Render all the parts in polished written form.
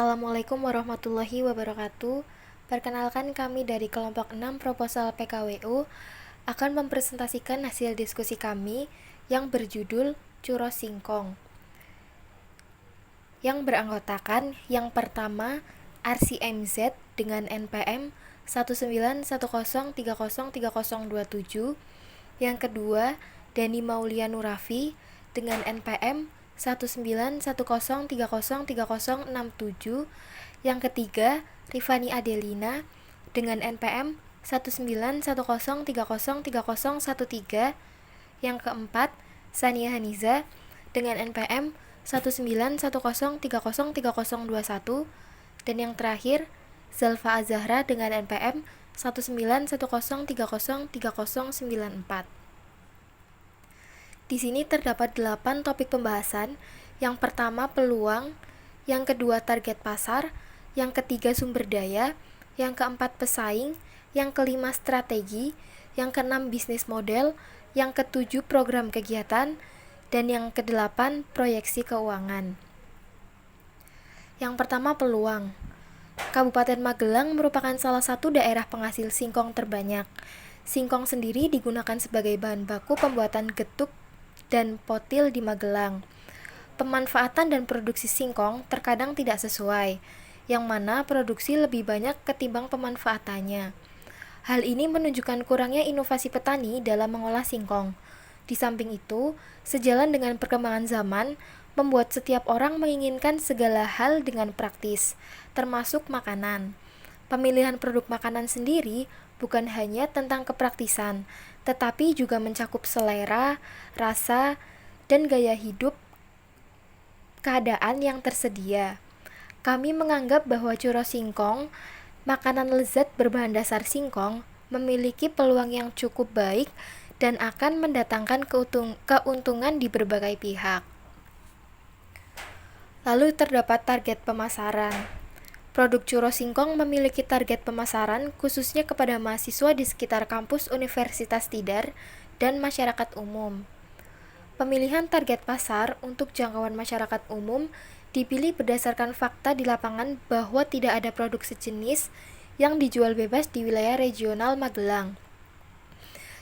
Assalamualaikum warahmatullahi wabarakatuh. Perkenalkan, kami dari kelompok 6 proposal PKWU akan mempresentasikan hasil diskusi kami yang berjudul Churros Singkong, yang beranggotakan yang pertama RCMZ dengan NPM 19103030327, yang kedua Dani Maulianu Raffi dengan NPM 19103030367, yang ketiga Rifani Adelina dengan NPM 19103030313, yang keempat Sania Haniza dengan NPM 19103030021, dan yang terakhir Zalfa Azahra dengan NPM 19103030094. Di sini terdapat 8 topik pembahasan. Yang pertama peluang, yang kedua target pasar, yang ketiga sumber daya, yang keempat pesaing, yang kelima strategi, yang keenam bisnis model, yang ketujuh program kegiatan, dan yang kedelapan proyeksi keuangan. Yang pertama peluang. Kabupaten Magelang merupakan salah satu daerah penghasil singkong terbanyak. Singkong sendiri digunakan sebagai bahan baku pembuatan getuk dan potil di Magelang. Pemanfaatan dan produksi singkong terkadang tidak sesuai, yang mana produksi lebih banyak ketimbang pemanfaatannya. Hal ini menunjukkan kurangnya inovasi petani dalam mengolah singkong. Di samping itu, sejalan dengan perkembangan zaman, membuat setiap orang menginginkan segala hal dengan praktis, termasuk makanan. Pemilihan produk makanan sendiri bukan hanya tentang kepraktisan, tetapi juga mencakup selera, rasa, dan gaya hidup keadaan yang tersedia. Kami menganggap bahwa churros singkong, makanan lezat berbahan dasar singkong, memiliki peluang yang cukup baik dan akan mendatangkan keuntungan di berbagai pihak. Lalu terdapat target pemasaran. Produk churros singkong memiliki target pemasaran khususnya kepada mahasiswa di sekitar kampus Universitas Tidar dan masyarakat umum. Pemilihan target pasar untuk jangkauan masyarakat umum dipilih berdasarkan fakta di lapangan bahwa tidak ada produk sejenis yang dijual bebas di wilayah regional Magelang.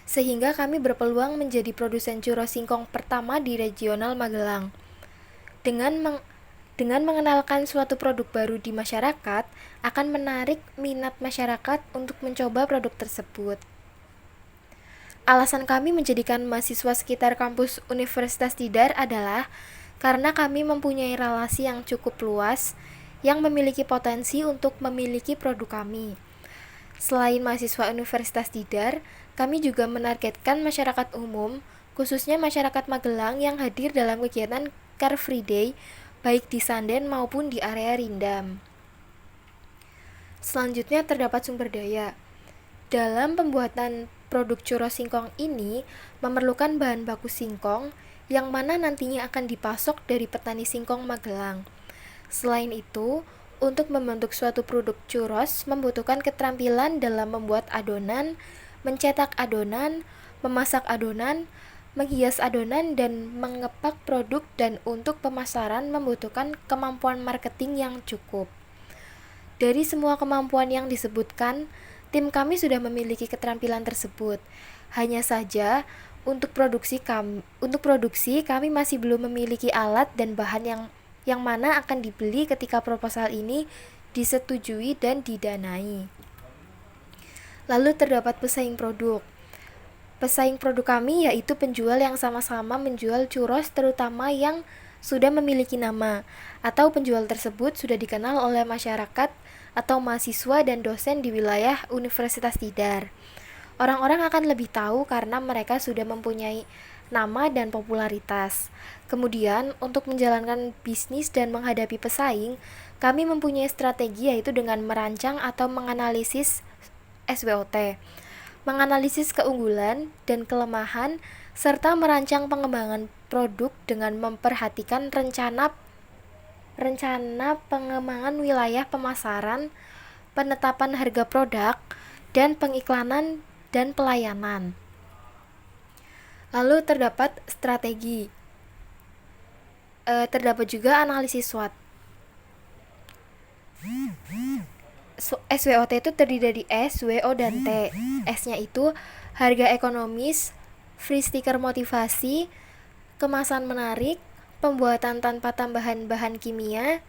Sehingga kami berpeluang menjadi produsen churros singkong pertama di regional Magelang. Dengan mengenalkan suatu produk baru di masyarakat, akan menarik minat masyarakat untuk mencoba produk tersebut. Alasan kami menjadikan mahasiswa sekitar kampus Universitas Tidar adalah karena kami mempunyai relasi yang cukup luas yang memiliki potensi untuk memiliki produk kami. Selain mahasiswa Universitas Tidar, kami juga menargetkan masyarakat umum, khususnya masyarakat Magelang yang hadir dalam kegiatan Car Free Day, baik di Sanden maupun di area Rindam. Selanjutnya terdapat sumber daya. Dalam pembuatan produk churros singkong ini memerlukan bahan baku singkong yang mana nantinya akan dipasok dari petani singkong Magelang. Selain itu, untuk membentuk suatu produk churros membutuhkan keterampilan dalam membuat adonan, mencetak adonan, memasak adonan, menghias adonan, dan mengepak produk, dan untuk pemasaran membutuhkan kemampuan marketing yang cukup. Dari semua kemampuan yang disebutkan, tim kami sudah memiliki keterampilan tersebut. Hanya saja, untuk produksi kami masih belum memiliki alat dan bahan yang mana akan dibeli ketika proposal ini disetujui dan didanai. Lalu terdapat pesaing produk. Pesaing produk kami yaitu penjual yang sama-sama menjual churros, terutama yang sudah memiliki nama, atau penjual tersebut sudah dikenal oleh masyarakat atau mahasiswa dan dosen di wilayah Universitas Tidar. Orang-orang akan lebih tahu karena mereka sudah mempunyai nama dan popularitas. Kemudian, untuk menjalankan bisnis dan menghadapi pesaing, kami mempunyai strategi yaitu dengan merancang atau menganalisis SWOT, menganalisis keunggulan dan kelemahan, serta merancang pengembangan produk dengan memperhatikan rencana pengembangan wilayah pemasaran, penetapan harga produk, dan pengiklanan dan pelayanan. Lalu terdapat strategi. Terdapat juga analisis SWOT. SWOT itu terdiri dari S, W, O, dan T. S-nya itu harga ekonomis, free stiker motivasi, kemasan menarik, pembuatan tanpa tambahan bahan kimia,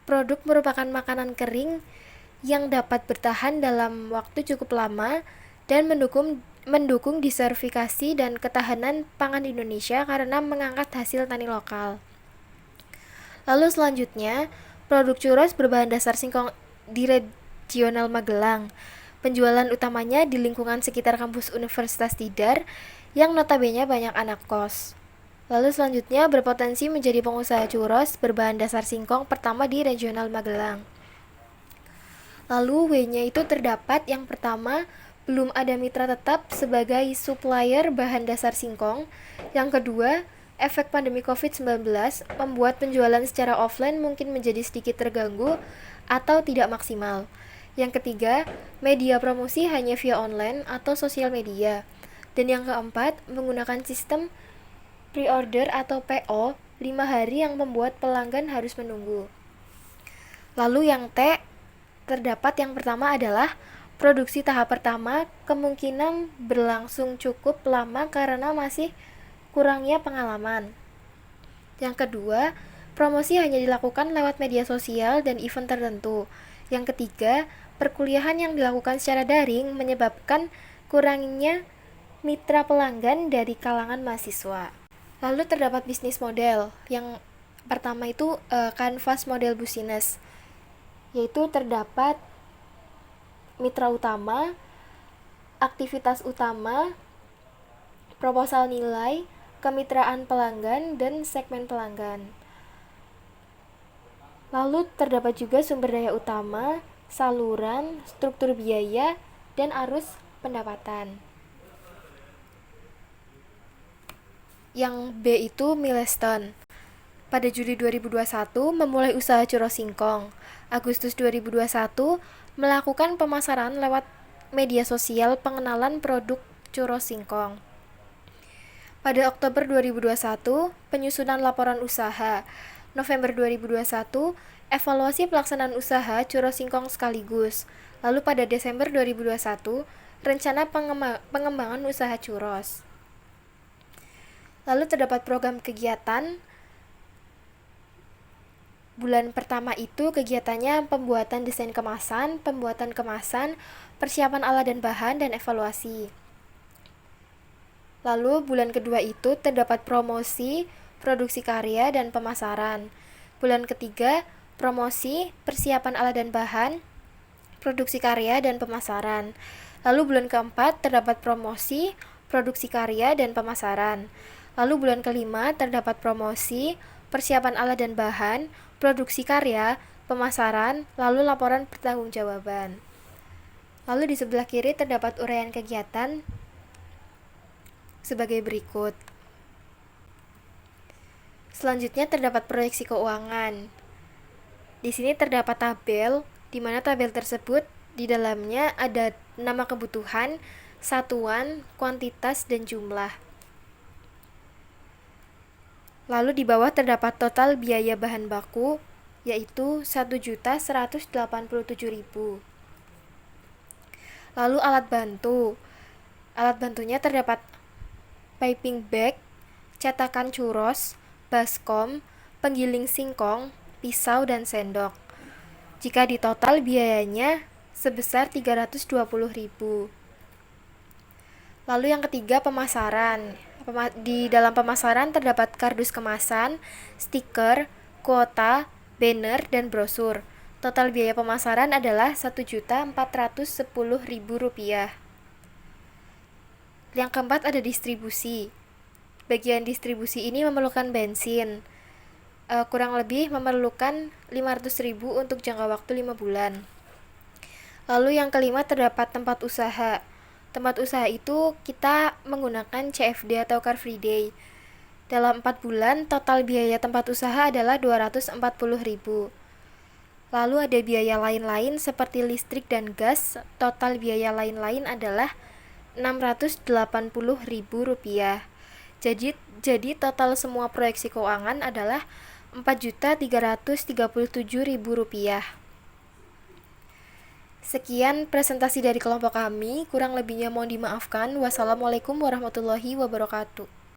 produk merupakan makanan kering yang dapat bertahan dalam waktu cukup lama dan mendukung diversifikasi dan ketahanan pangan Indonesia karena mengangkat hasil tani lokal. Lalu selanjutnya, produk churros berbahan dasar singkong di regional Magelang. Penjualan utamanya di lingkungan sekitar kampus Universitas Tidar yang notabene banyak anak kos. Lalu selanjutnya berpotensi menjadi pengusaha churros berbahan dasar singkong pertama di regional Magelang. Lalu W-nya itu terdapat yang pertama, belum ada mitra tetap sebagai supplier bahan dasar singkong. Yang kedua, efek pandemi COVID-19 membuat penjualan secara offline mungkin menjadi sedikit terganggu atau tidak maksimal. Yang ketiga, media promosi hanya via online atau sosial media. Dan yang keempat, menggunakan sistem pre-order atau PO 5 hari yang membuat pelanggan harus menunggu. Lalu yang T, terdapat yang pertama adalah produksi tahap pertama kemungkinan berlangsung cukup lama karena masih kurangnya pengalaman. Yang kedua, promosi hanya dilakukan lewat media sosial dan event tertentu. Yang ketiga, perkuliahan yang dilakukan secara daring menyebabkan kurangnya mitra pelanggan dari kalangan mahasiswa. Lalu terdapat bisnis model. Yang pertama itu canvas model business, yaitu terdapat mitra utama, aktivitas utama, proposal nilai, kemitraan pelanggan, dan segmen pelanggan. Lalu terdapat juga sumber daya utama, saluran, struktur biaya, dan arus pendapatan. Yang B itu milestone. Pada Juli 2021 memulai usaha churros singkong. Agustus 2021 melakukan pemasaran lewat media sosial pengenalan produk churros singkong. Pada Oktober 2021 penyusunan laporan usaha. November 2021 evaluasi pelaksanaan usaha churros singkong sekaligus. Lalu pada Desember 2021 rencana pengembangan usaha churros. Lalu terdapat program kegiatan. Bulan pertama itu kegiatannya pembuatan desain kemasan, pembuatan kemasan, persiapan alat dan bahan, dan evaluasi. Lalu bulan kedua itu terdapat promosi, produksi karya, dan pemasaran. Bulan ketiga, promosi, persiapan alat dan bahan, produksi karya, dan pemasaran. Lalu bulan keempat terdapat promosi, produksi karya, dan pemasaran. Lalu bulan kelima terdapat promosi, persiapan alat dan bahan, produksi karya, pemasaran, lalu laporan pertanggungjawaban. Lalu di sebelah kiri terdapat uraian kegiatan sebagai berikut. Selanjutnya terdapat proyeksi keuangan. Di sini terdapat tabel, di mana tabel tersebut di dalamnya ada nama kebutuhan, satuan, kuantitas, dan jumlah. Lalu di bawah terdapat total biaya bahan baku, yaitu 1.187.000. Lalu alat bantu. Alat bantunya terdapat piping bag, cetakan churros, baskom, penggiling singkong, pisau, dan sendok. Jika ditotal biayanya sebesar 320.000. Lalu yang ketiga pemasaran. Di dalam pemasaran terdapat kardus kemasan, stiker, kuota, banner, dan brosur. Total biaya pemasaran adalah Rp1.410.000. Yang keempat ada distribusi. Bagian distribusi ini memerlukan bensin. Kurang lebih memerlukan 500.000 untuk jangka waktu 5 bulan. Lalu yang kelima terdapat tempat usaha. Tempat usaha itu kita menggunakan CFD atau Car Free Day. Dalam 4 bulan, total biaya tempat usaha adalah 240.000. Lalu ada biaya lain-lain seperti listrik dan gas. Total biaya lain-lain adalah Rp680.000. Jadi total semua proyeksi keuangan adalah Rp4.337.000. Sekian presentasi dari kelompok kami, kurang lebihnya mohon dimaafkan. Wassalamualaikum warahmatullahi wabarakatuh.